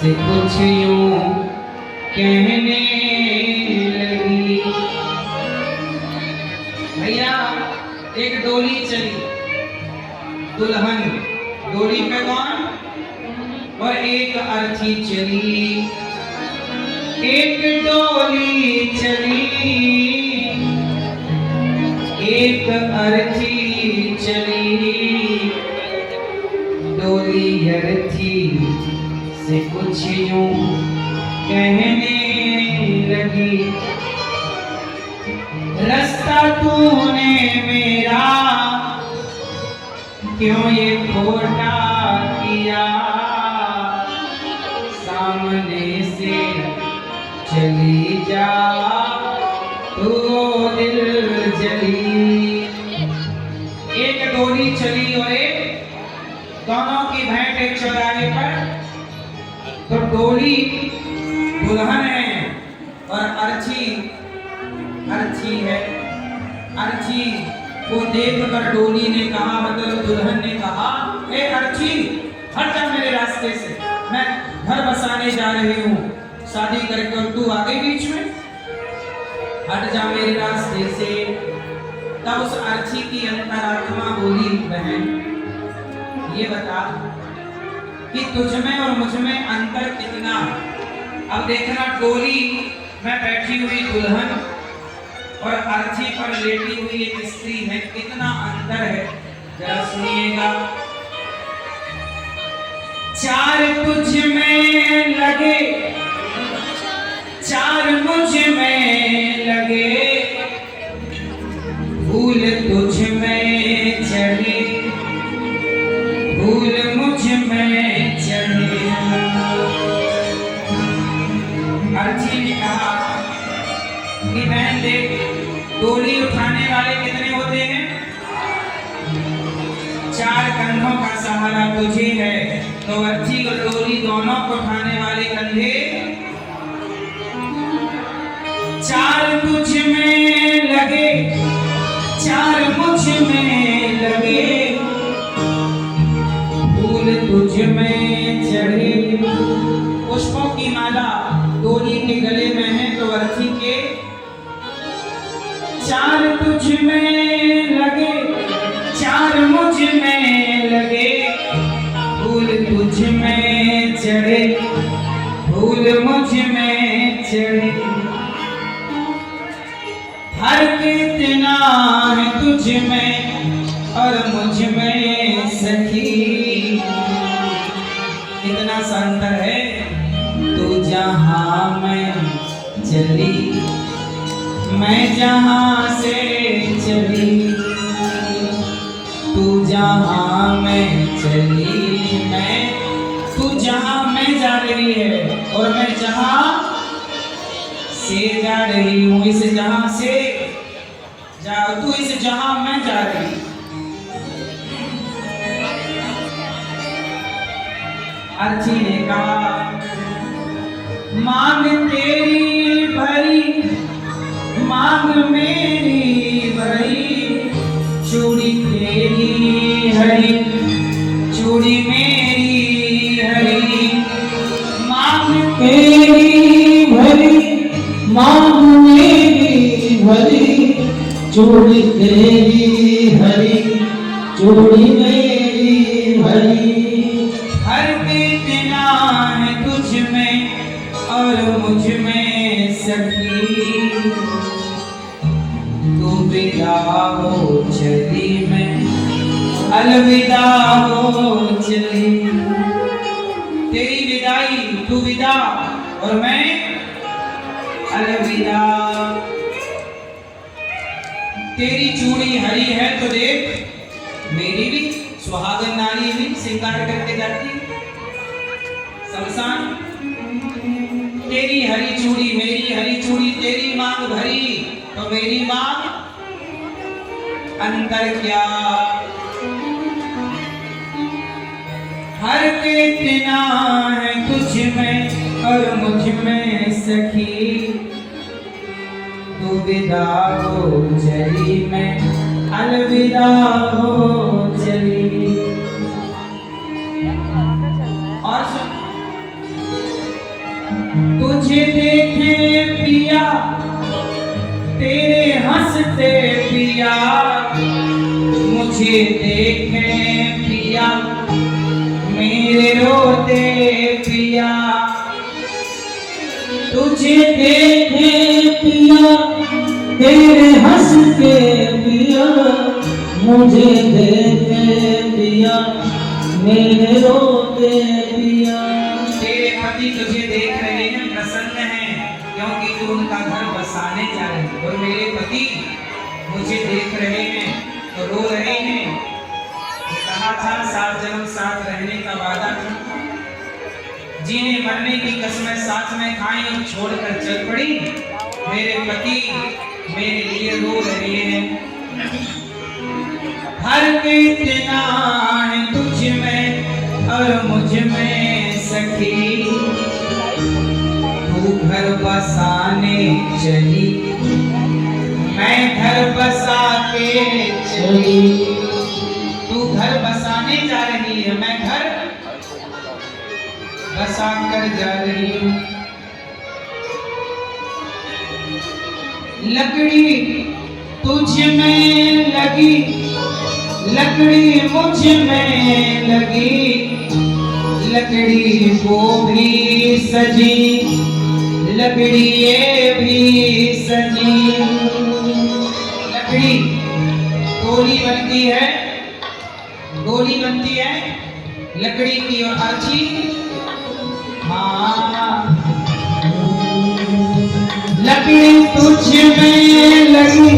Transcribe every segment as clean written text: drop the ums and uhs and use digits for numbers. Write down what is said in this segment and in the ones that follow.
से कुछ यूं कहने लगी। भैया एक डोली चली, दुल्हन, डोली पे कौन, और एक अर्थी चली। एक डोली चली, एक अर्थी चली, डोली अर्थी से कुछ यूं कहने लगी। रास्ता तूने मेरा क्यों ये खोटा किया, सामने से चली जा तू दिल जली। एक डोली चली और एक, दोनों की भेंट एक चौराहे पर। तो डोली दुल्हन है और अर्थी अर्थी है। अर्थी को देखकर डोली ने कहा, मतलब दुल्हन ने कहा, ए अर्थी हट जा मेरे रास्ते से, मैं घर बसाने जा रही हूँ शादी करके, और तू आ गई बीच में, हट जा मेरे रास्ते से। तब उस अर्थी की अंतरात्मा बोली, बहन ये बता कि तुझमें और मुझमें अंतर कितना। अब देखना, डोली में बैठी हुई दुल्हन और अर्थी पर लेटी हुई एक स्त्री है, कितना अंतर है, जरा सुनिएगा। चार तुझ में लगे, चार मुझ में लगे, फूल तुझ में चढ़े, फूल मुझ में चढ़े। अर्थी ने कहा कि बहन देख, डोली उठाने वाले कितने होते हैं, चार कंधों का सहारा तुझे है। तो अर्थी और डोली दोनों को उठाने वाले कंधे चार तुझ में लगे, चार मुझ में लगे, फूल तुझ में चढ़े। पुष्पों की माला डोली के गले में है, तो अर्थी के चार तुझ में लगे, चार मुझ में लगे, फूल तुझ में चढ़े, फूल मुझ में चढ़े। हर कितना है तुझ में और मुझ में सखी, कितना संतर है। तू जहां मैं चली, मैं जहां से चली, तू जहां मैं चली, मैं, तू जहां मैं जा रही है और मैं जहां से जा रही हूँ। इस जहां से जा, तू इस जहां मैं जा रही। अर्थी ने कहा, मांग तेरी भरी, मांग मेरी भरी, चूड़ी तेरी हरी, चूड़ी मेरी हरी। मांग तेरी भरी, मांग मेरी भरी, चूड़ी तेरी हरी, चूड़ी मेरी हरी। हर कितना है तुझ में और मुझ में सखी, तू विदा हो चली, मैं अलविदा हो चली। तेरी विदाई, तू विदा और मैं अलविदा। तेरी चूड़ी हरी है तो देख, मेरी भी सुहागन नारी भी श्रृंगार करके जाती शमशान। तेरी हरी चूड़ी, मेरी हरी चूड़ी, तेरी मांग भरी तो मेरी मांग, अंतर क्या। हर कितना है तुझ में और मुझ में सखी, तू विदा हो चली, मैं अलविदा हो चली। और सुन, तुझे देखे पिया तेरे हंसते पिया, मुझे देखे पिया मेरे रोते पिया। तुझे देखे पिया तेरे हंसते पिया, मुझे देखे पिया मेरे रोते पिया। तेरे पति तुझे देख रहे हैं, प्रसन्न हैं, क्योंकि तू उनका घर बसाने जा रहे हैं। और मेरे पति मुझे देख रहे हैं तो रो रहे हैं। कहा था 7 जन्म साथ रहने का वादा था, जीने मरने की कसमें साथ में खाई, छोड़कर चल पड़ी। मेरे पति मेरे लिए रो रहे हैं। हर कितना है तुझ में और मुझ में सखी, तू घर बसाने चली, मैं घर बसा के चली। तू घर बसाने जा रही है, मैं घर बसा कर जा रही हूँ। लकड़ी तुझ में लगी, लकड़ी मुझ में लगी, लकड़ी वो भी सजी, लकड़ी ये भी सजी। लकड़ी डोली बनती है, डोली बनती है लकड़ी की और अर्ची। हाँ, लकड़ी तुझ में लगी,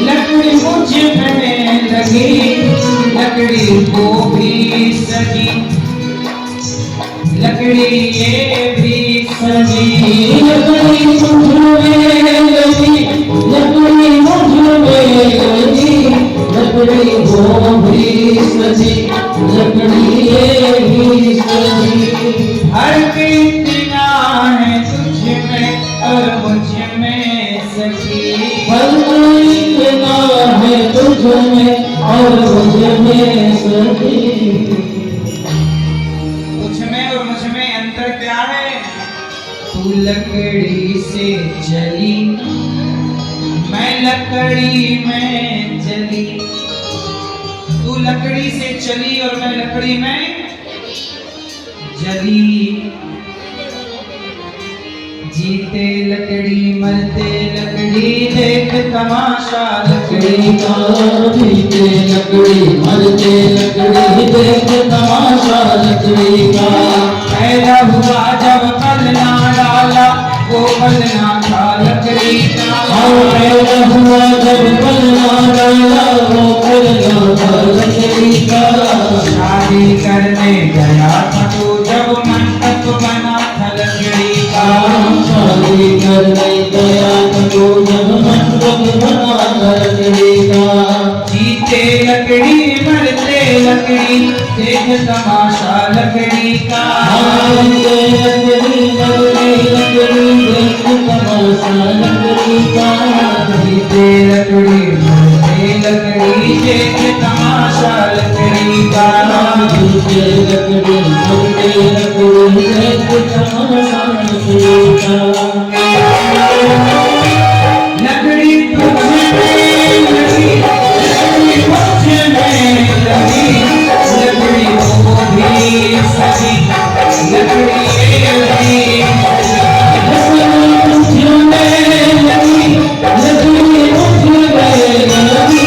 लकड़ी मुझ में लगी, लकड़ी वो भी सजी, लकड़ी ये भी सजी। लकड़ी मुझ में लगी, लकड़ी मुझ में लगी, लकड़ी वो भी सजी, लकड़ी ये भी सजी। हर कितना है तुझ में और मुझ में सखी, हर कितना है तुझ में और मुझ में सखी। तुझ में और मुझ में अंतर क्या है? तू लकड़ी से चली, मैं लकड़ी में चली। तू लकड़ी से चली और मैं लकड़ी में जली। जीते लकड़ी मरते लकड़ी, देख तमाशा लकड़ी का। जीते लकड़ी मरते लकड़ी, देख तमाशा लकड़ी का। पैदा हुआ जब पलना डाला, वो पलना था लकड़ी का। पैदा हुआ जब पलना डाला, वो पलना था लकड़ी का। शादी करने गया था तो जब मंडप बना था लकड़ी का। शादी करने गया था तो जब मंडप बना था लकड़ी का। जीते लकड़ी मरते लकड़ी, देख तमाशा लकड़ी का। जीते लकड़ी मरते लकड़ी, देख तमाशा लकड़ी का। जीते लकड़ी मरते लकड़ी, देख तमाशा लकड़ी का। जीते लकड़ी मरते लकड़ी, देख तमाशा लकड़ी का। लकड़ी तुझ में लगी, लकड़ी मुझ में लगी, लकड़ी वो भी सजी, लकड़ी ये भी लकड़ी तुझ में लगी, लकड़ी मुझ में लगी,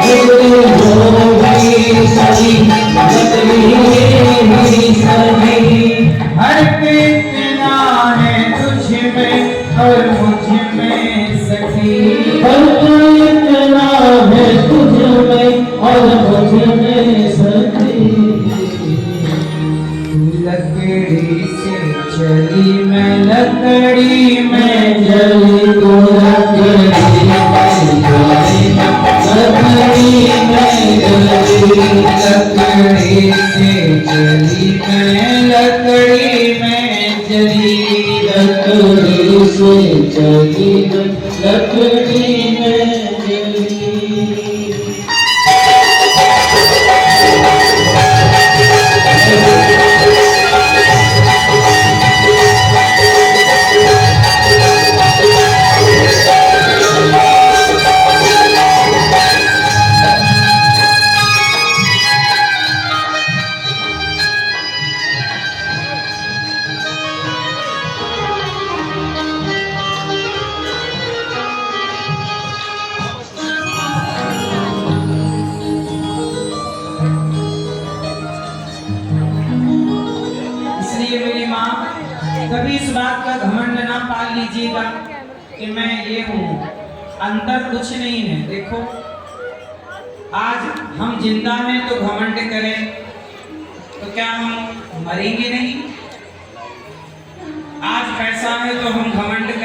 लकड़ी वो भी सजी, लकड़ी ये भी सजी। हर कितना है तुझ में और मुझ में सखी, हर कितना है तुझ में और मुझ में सखी। लकड़ी से चली मैं लकड़ी में जली, तो लकड़ी में जली, लकड़ी में जली। लकड़ी से चली मैं लकड़ी में जली, लकड़ी से चली लकड़ी में जली। कि मैं ये हूँ, अंदर कुछ नहीं है। देखो आज हम जिंदा हैं तो घमंड करें, तो क्या हम मरेंगे नहीं? आज पैसा है तो हम घमंड करें।